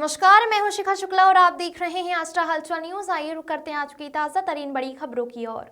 नमस्कार, मैं हूं शिखा शुक्ला और आप देख रहे हैं आस्था हलचल न्यूज। आइए रुक करते हैं आज की ताजा तरीन बड़ी खबरों की ओर।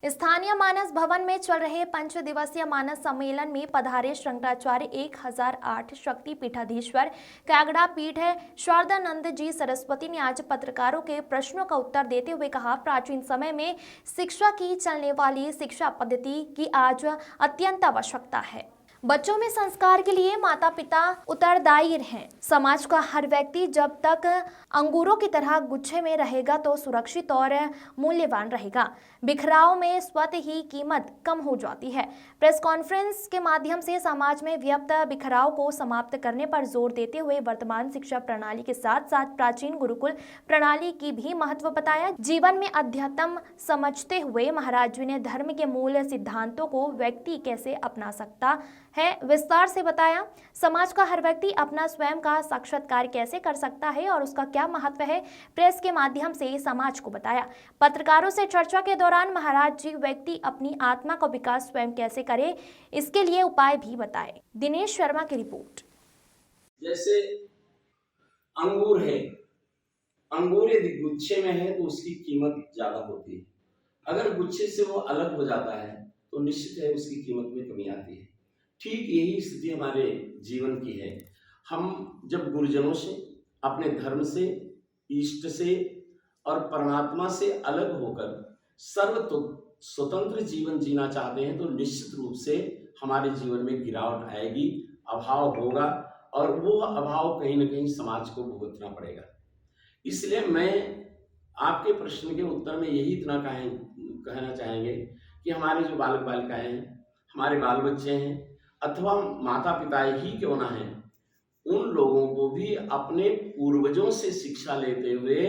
स्थानीय मानस भवन में चल रहे 5 दिवसीय मानस सम्मेलन में पधारे शंकराचार्य 1008 शक्ति पीठाधीश्वर कागड़ा पीठ है शारदानंद जी सरस्वती ने आज पत्रकारों के प्रश्नों का उत्तर देते हुए कहा, प्राचीन समय में शिक्षा की चलने वाली शिक्षा पद्धति की आज अत्यंत आवश्यकता है। बच्चों में संस्कार के लिए माता पिता उत्तरदायी हैं। समाज का हर व्यक्ति जब तक अंगूरों की तरह गुच्छे में रहेगा तो सुरक्षित और मूल्यवान रहेगा। बिखराव में स्वतः ही कीमत कम हो जाती है। प्रेस कॉन्फ्रेंस के माध्यम से समाज में व्याप्त बिखराव को समाप्त करने पर जोर देते हुए वर्तमान शिक्षा प्रणाली के साथ साथ प्राचीन गुरुकुल प्रणाली की भी महत्व बताया। जीवन में अध्यात्म समझते हुए महाराज जी ने धर्म के मूल सिद्धांतों को व्यक्ति कैसे अपना सकता है विस्तार से बताया। समाज का हर व्यक्ति अपना स्वयं का साक्षात्कार कैसे कर सकता है और उसका क्या महत्व है, प्रेस के माध्यम से समाज को बताया। पत्रकारों से चर्चा के दौरान महाराज जी व्यक्ति अपनी आत्मा का विकास स्वयं कैसे करे, इसके लिए उपाय भी बताए। दिनेश शर्मा की रिपोर्ट। जैसे अंगूर है, अंगूर यदि गुच्छे में है तो उसकी कीमत ज्यादा होती है। अगर गुच्छे से वो अलग हो जाता है तो निश्चित है उसकी कीमत में कमी आती है। ठीक यही स्थिति हमारे जीवन की है। हम जब गुरुजनों से, अपने धर्म से, इष्ट से और परमात्मा से अलग होकर स्वतंत्र जीवन जीना चाहते हैं तो निश्चित रूप से हमारे जीवन में गिरावट आएगी, अभाव होगा और वो अभाव कहीं ना कहीं समाज को भुगतना पड़ेगा। इसलिए मैं आपके प्रश्न के उत्तर में यही इतना कहना चाहेंगे कि हमारे जो बालक बालिकाएं हैं, हमारे बाल बच्चे हैं अथवा माता पिता ही क्यों ना हैं, उन लोगों को भी अपने पूर्वजों से शिक्षा लेते हुए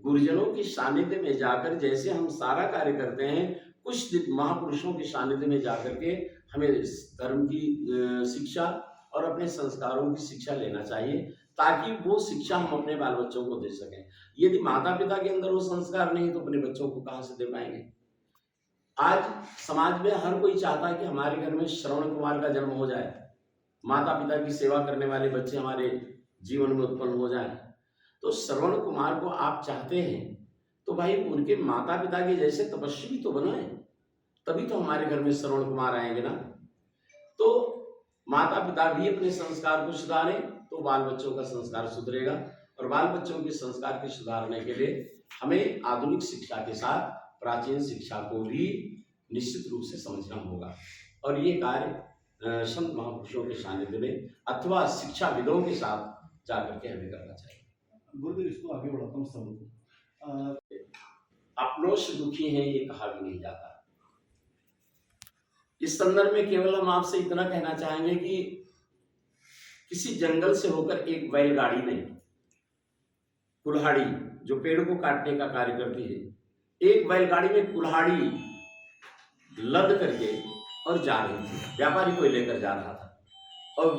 गुरुजनों के सानिध्य में जाकर, जैसे हम सारा कार्य करते हैं, कुछ महापुरुषों के सानिध्य में जाकर के हमें धर्म की शिक्षा और अपने संस्कारों की शिक्षा लेना चाहिए ताकि वो शिक्षा हम अपने बाल बच्चों को दे सकें। यदि माता पिता के अंदर वो संस्कार नहीं तो अपने बच्चों को कहाँ से दे पाएंगे। आज समाज में हर कोई चाहता है कि हमारे घर में श्रवण कुमार का जन्म हो जाए, माता पिता की सेवा करने वाले बच्चे हमारे जीवन में उत्पन्न हो जाएं। तो श्रवण कुमार को आप चाहते हैं तो भाई उनके माता पिता के जैसे तपस्वी तो बनाए, तभी तो हमारे घर में श्रवण कुमार आएंगे ना। तो माता पिता भी अपने संस्कार को सुधारें तो बाल बच्चों का संस्कार सुधरेगा और बाल बच्चों के संस्कार के सुधारने के लिए हमें आधुनिक शिक्षा के साथ प्राचीन शिक्षा को भी निश्चित रूप से समझना होगा और ये कार्य संत महापुरुषों के सानिध्य में अथवा शिक्षाविदों के साथ जाकर के हमें करना चाहिए। गुरुदेव, इसको आगे बढ़ाता हूँ। सब अपनों से दुखी हैं ये कहा भी नहीं जाता। इस संदर्भ में केवल हम आपसे इतना कहना चाहेंगे कि किसी जंगल से होकर एक बैलगाड़ी ने, कुल्हाड़ी जो पेड़ को काटने का कार्य करती है, एक बैलगाड़ी में कुल्हाड़ी लद करके और जा रही थी, व्यापारी को लेकर जा रहा था और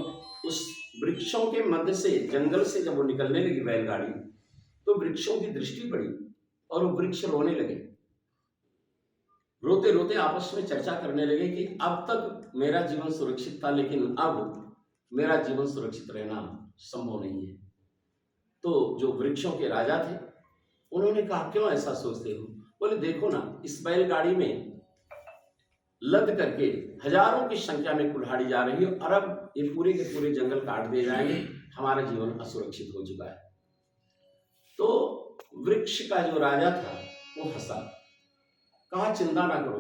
उस वृक्षों के मध्य से, जंगल से जब वो निकलने लगी बैलगाड़ी तो वृक्षों की दृष्टि पड़ी और वो वृक्ष रोने लगे। रोते रोते आपस में चर्चा करने लगे कि अब तक मेरा जीवन सुरक्षित था लेकिन अब मेरा जीवन सुरक्षित रहना संभव नहीं है। तो जो वृक्षों के राजा थे उन्होंने कहा, क्यों ऐसा सोचते हो? बोले, देखो ना, इस बैलगाड़ी में लद करके हजारों की संख्या में कुल्हाड़ी जा रही है और अब ये पूरे के पूरे जंगल काट दिए जाएंगे, हमारा जीवन असुरक्षित हो चुका है। तो वृक्ष का जो राजा था वो हंसा, कहा, चिंता ना करो,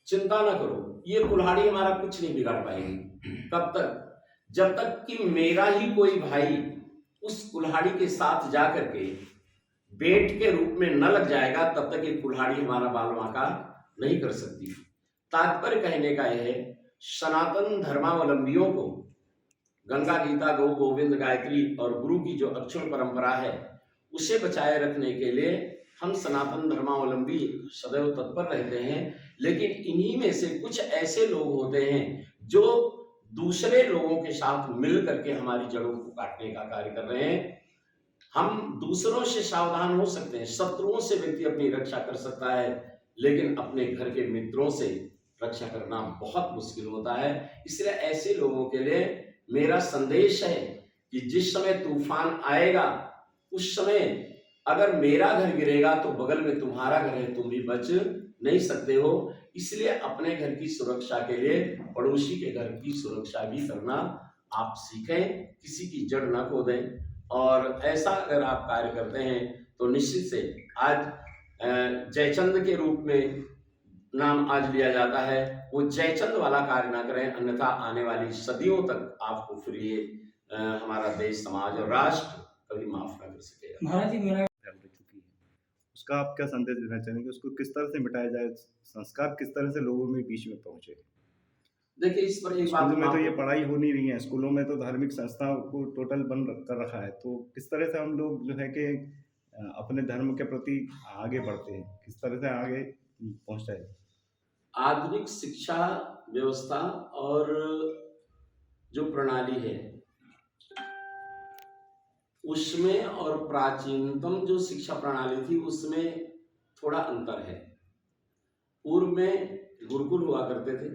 चिंता ना करो, ये कुल्हाड़ी हमारा कुछ नहीं बिगाड़ पाएगी। कब तक? जब तक कि मेरा ही कोई भाई उस कुल्हाड़ी के साथ जाकर के बेट के रूप में न लग जाएगा तब तक ये कुल्हाड़ी हमारा बाल बांका नहीं कर सकती। तात्पर्य कहने का यह है, सनातन धर्मावलंबियों को गंगा, गीता, गौ, गोविंद, गायत्री और गुरु की जो अक्षुण परंपरा है उसे बचाए रखने के लिए हम सनातन धर्मावलंबी सदैव तत्पर रहते हैं। लेकिन इन्हीं में से कुछ ऐसे लोग होते हैं जो दूसरे लोगों के साथ मिल करके हमारी जड़ों को काटने का कार्य कर रहे हैं। हम दूसरों से सावधान हो सकते हैं, शत्रुओं से व्यक्ति अपनी रक्षा कर सकता है, लेकिन अपने घर के मित्रों से रक्षा करना बहुत मुश्किल होता है। इसलिए ऐसे लोगों के लिए मेरा संदेश है कि जिस समय तूफान आएगा उस समय अगर मेरा घर गिरेगा तो बगल में तुम्हारा घर है, तुम भी बच नहीं सकते हो। इसलिए अपने घर की सुरक्षा के लिए पड़ोसी के घर की सुरक्षा भी करना आप सीखें, किसी की जड़ न खोदें। और ऐसा अगर आप कार्य करते हैं तो निश्चित से आज जयचंद के रूप में नाम आज लिया जाता है, वो जयचंद वाला कार्य ना करें, अन्यथा आने वाली सदियों तक आपको फिर ये हमारा देश, समाज और राष्ट्र कभी माफ ना कर सकेगा। महाराज जी मेरा फैल चुकी है, उसका आप क्या संदेश देना चाहेंगे? उसको किस तरह से मिटाया जाए, संस्कार किस तरह से लोगों में बीच में पहुंचे? देखिए इस पर एक बात स्कूलों में तो ये आपको- पढ़ाई हो नहीं रही है, स्कूलों में तो धार्मिक संस्थाओं को टोटल बंद कर रखा है, तो किस तरह से हम लोग जो है कि अपने धर्म के प्रति आगे बढ़ते हैं, किस तरह से आगे पहुंचाए? आधुनिक शिक्षा व्यवस्था और जो प्रणाली है उसमें और प्राचीनतम जो शिक्षा प्रणाली थी उसमें थोड़ा अंतर है। पूर्व में गुरुकुल हुआ करते थे,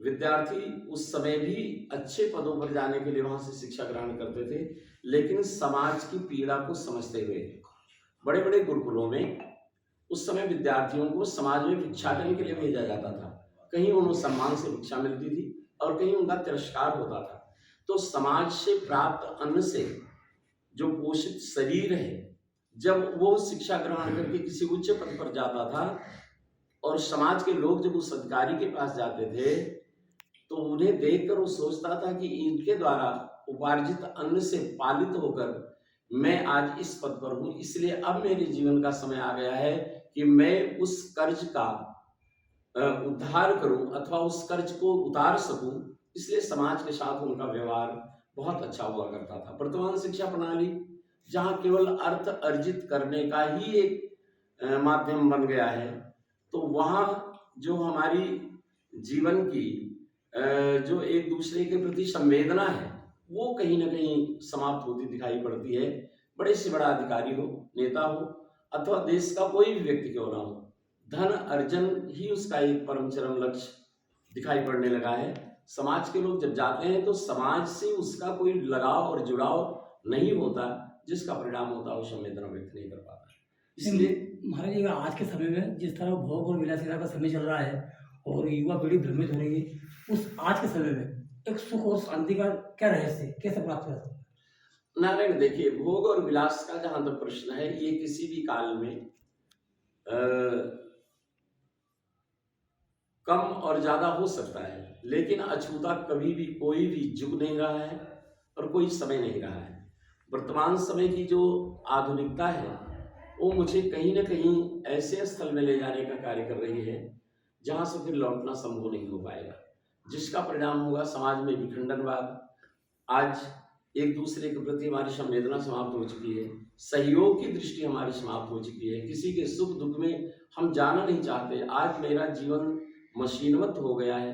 विद्यार्थी उस समय भी अच्छे पदों पर जाने के लिए वहां से शिक्षा ग्रहण करते थे, लेकिन समाज की पीड़ा को समझते हुए बड़े बड़े गुरुकुलों में उस समय विद्यार्थियों को समाज में भिक्षाटन के लिए भेजा जाता था। कहीं उन्हें सम्मान से भिक्षा मिलती थी और कहीं उनका तिरस्कार होता था। तो समाज से प्राप्त अन्न से जो पोषित शरीर है, जब वो शिक्षा ग्रहण करके किसी उच्च पद पर जाता था और समाज के लोग जब उस अधिकारी के पास जाते थे तो उन्हें देखकर वो सोचता था कि इनके द्वारा उपार्जित अन्न से पालित होकर मैं आज इस पद पर हूं, इसलिए अब मेरे जीवन का समय आ गया है कि मैं उस कर्ज का उद्धार करूं अथवा उस कर्ज को उतार सकूं। इसलिए समाज के साथ उनका व्यवहार बहुत अच्छा हुआ करता था। वर्तमान शिक्षा प्रणाली जहां केवल अर्थ अर्जित करने का ही एक माध्यम बन गया है, तो वहाँ जो हमारी जीवन की जो एक दूसरे के प्रति संवेदना है वो कहीं ना कहीं समाप्त होती दिखाई पड़ती है। बड़े से बड़ा अधिकारी हो, नेता हो अथवा देश का कोई भी व्यक्ति क्यों ना हो, धन अर्जन ही उसका एक परम चरम लक्ष्य दिखाई पड़ने लगा है। समाज के लोग जब जाते हैं तो समाज से उसका कोई लगाव और जुड़ाव नहीं होता, जिसका परिणाम होता है वो संवेदना व्यक्त नहीं कर पाता। इसलिए महाराज जी आज के समय में जिस तरह भोग और विलासिता का समय चल रहा है और युवा पीढ़ी भ्रमित हो रही है, उस आज के समय में एक सुख और शांति का क्या रहस्य, कैसे प्राप्त कर सकते हैं? नारायण देखिए, भोग और विलास का जहां तक प्रश्न है, ये किसी भी काल में कम और ज्यादा हो सकता है, लेकिन अछूता कभी भी कोई भी जुग नहीं रहा है और कोई समय नहीं रहा है। वर्तमान समय की जो आधुनिकता है वो मुझे कहीं ना कहीं ऐसे स्थल में ले जाने का कार्य कर रही है जहां से फिर लौटना संभव नहीं हो पाएगा, जिसका परिणाम होगा समाज में विखंडनवाद। आज एक दूसरे के प्रति हमारी संवेदना समाप्त हो चुकी है, सहयोग की दृष्टि हमारी समाप्त हो चुकी है, किसी के सुख दुख में हम जाना नहीं चाहते। आज मेरा जीवन मशीनवत हो गया है,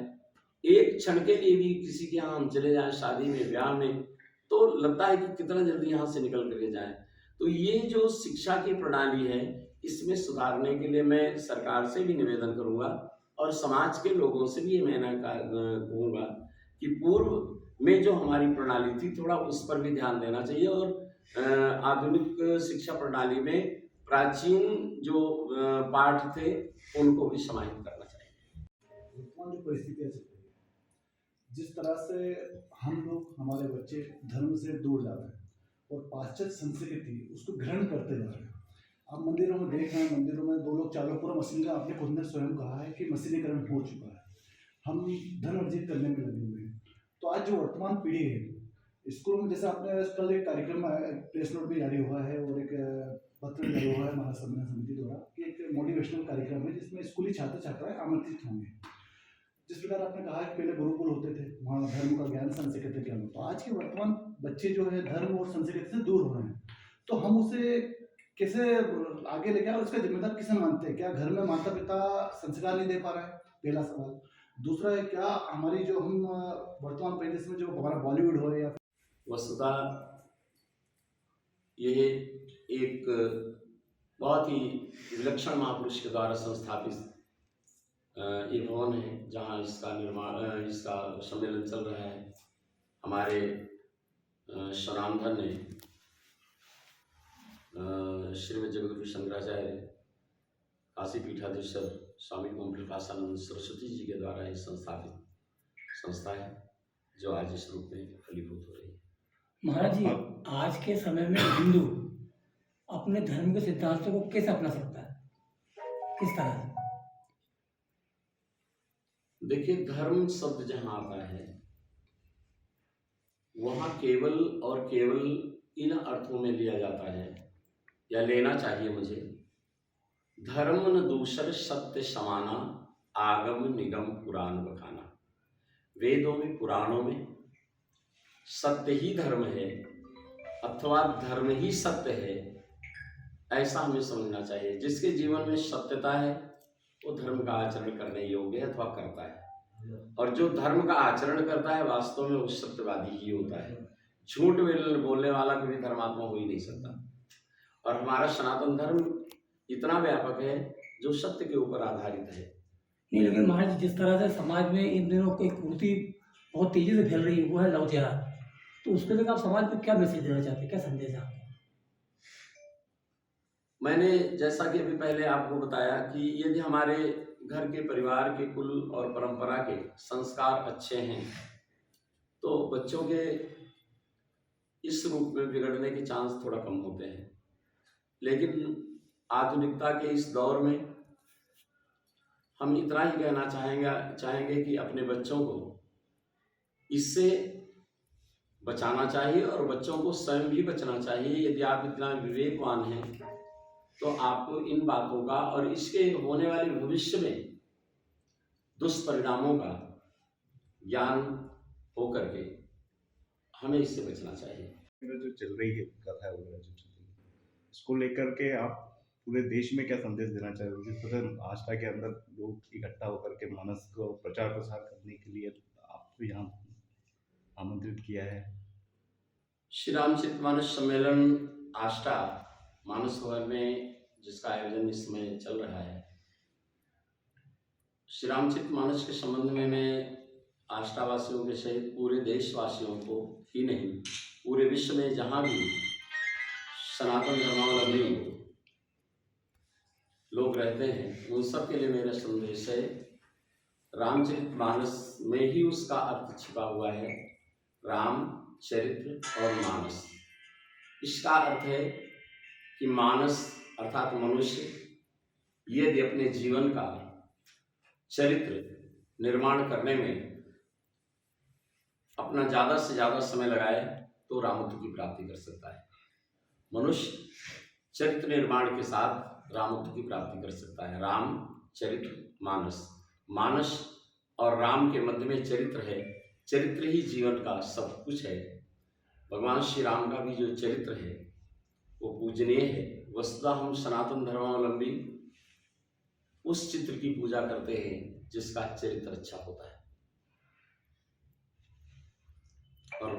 एक क्षण के लिए भी किसी के यहाँ हम चले जाएं, शादी में, ब्याह में, तो लगता है कि कितना जल्दी यहाँ से निकल करके जाएं। तो ये जो शिक्षा की प्रणाली है, इसमें सुधारने के लिए मैं सरकार से भी निवेदन करूंगा और समाज के लोगों से भी मैं कहूँगा कि पूर्व में जो हमारी प्रणाली थी थोड़ा उस पर भी ध्यान देना चाहिए और आधुनिक शिक्षा प्रणाली में प्राचीन जो पाठ थे उनको भी समाहित करना चाहिए। वर्तमान जो परिस्थितियाँ चल रही है, जिस तरह से हम लोग, हमारे बच्चे धर्म से दूर जा रहे हैं और पाश्चात्य संस्कृति उसको ग्रहण करते जा रहे हैं। आप मंदिरों में देख रहे हैं, मंदिरों में 2 लोग 4 लोग पूरा मशीन का, आपने खुद ने स्वयं कहा है कि मशीनीकरण हो चुका है, हम धन अर्जित करने में लगे हुए हैं। तो आज जो वर्तमान पीढ़ी है, स्कूल में जैसे आपने कल एक कार्यक्रम में प्रेस नोट भी जारी हुआ है और एक पत्र भी जारी हुआ है महासम्मेलन समिति द्वारा कि एक मोटिवेशनल कार्यक्रम है जिसमें स्कूली छात्र छात्राएं आमंत्रित होंगे। जिस प्रकार आपने कहा कि पहले गुरुकुल होते थे, वहाँ धर्म का ज्ञान, संस्कृत का ज्ञान, तो आज के वर्तमान बच्चे जो है धर्म और संस्कृत से दूर हो रहे हैं, तो हम उसे कैसे आगे लेके आए, उसका जिम्मेदार किसे मानते हैं? क्या घर में माता पिता संस्कार नहीं दे पा रहे हैं? पहला सवाल। दूसरा है, क्या हमारी जो हम वर्तमान परिदृश्य में जो हमारा बॉलीवुड हो या वस्तुतः यह एक बहुत ही विलक्षण महापुरुष के द्वारा संस्थापित ये भवन है जहाँ इसका निर्माण इसका सम्मेलन चल रहा है। हमारे स्वनामधन्य श्रीमद जगद्गुरु शंकराचार्य काशी पीठाधीश्वर स्वामी ओम प्रकाशानंद सरस्वती जी के द्वारा ये संस्थापित संस्था है जो आज इस रूप में फलीभूत हो रही है। महाराज जी, आज के समय में हिंदू अपने धर्म के सिद्धांतों को कैसे अपना सकता है, किस तरह से? देखिए, धर्म शब्द जहाँ आता है वहाँ केवल और केवल इन अर्थों में लिया जाता है या लेना चाहिए मुझे। धर्म न दूसर सत्य समाना, आगम निगम पुराण बखाना। वेदों में पुराणों में सत्य ही धर्म है अथवा धर्म ही सत्य है, ऐसा हमें समझना चाहिए। जिसके जीवन में सत्यता है वो धर्म का आचरण करने योग्य है अथवा करता है, और जो धर्म का आचरण करता है वास्तव में वो सत्यवादी ही होता है। झूठ बोलने वाला कभी धर्मात्मा हो ही नहीं सकता। और हमारा सनातन धर्म इतना व्यापक है जो सत्य के ऊपर आधारित है। नहीं, लेकिन महाराज जिस तरह से समाज में इन दिनों कोई कुरीति बहुत तेजी से फैल रही है, वो है लव जिहाद, तो उसको लेकर आप समाज को क्या मैसेज देना चाहते हैं, क्या संदेश है आपका? मैंने जैसा कि अभी पहले आपको बताया कि यदि हमारे घर के परिवार के कुल और परंपरा के संस्कार अच्छे हैं तो बच्चों के इस रूप में बिगड़ने के चांस थोड़ा कम होते हैं। लेकिन आधुनिकता के इस दौर में हम इतना ही कहना चाहेंगे कि अपने बच्चों को इससे बचाना चाहिए और बच्चों को स्वयं भी बचना चाहिए। यदि आप इतना विवेकवान हैं तो आपको इन बातों का और इसके होने वाले भविष्य में दुष्परिणामों का ज्ञान हो करके हमें इससे बचना चाहिए। जो चल रही है कथा वगैरह जो चल रही है, इसको लेकर के आप पूरे देश में क्या संदेश देना चाहोगे? जिस तरह आस्था के अंदर लोग इकट्ठा होकर के मानस को प्रचार प्रसार करने के लिए आपको यहाँ आमंत्रित किया है। श्री रामचरितमानस सम्मेलन आष्टा मानस भवन में जिसका आयोजन इस समय चल रहा है, श्री रामचरितमानस के संबंध में मैं आष्टावासियों के सहित पूरे देशवासियों को ही नहीं पूरे विश्व में जहाँ भी सनातन धर्मावलंबी लोग रहते हैं उन सब के लिए मेरा संदेश है, रामचरितमानस में ही उसका अर्थ छिपा हुआ है। राम चरित्र और मानस, इसका अर्थ है कि मानस अर्थात मनुष्य यदि अपने जीवन का चरित्र निर्माण करने में अपना ज़्यादा से ज़्यादा समय लगाए तो रामत्व की प्राप्ति कर सकता है। मनुष्य चरित्र निर्माण के साथ रामत्व की प्राप्ति कर सकता है। राम चरित्र मानस, मानस और राम के मध्य में चरित्र है। चरित्र ही जीवन का सब कुछ है। भगवान श्री राम का भी जो चरित्र है वो पूजनीय है। वस्तुतः हम सनातन धर्मावलंबी उस चित्र की पूजा करते हैं जिसका चरित्र अच्छा होता है। और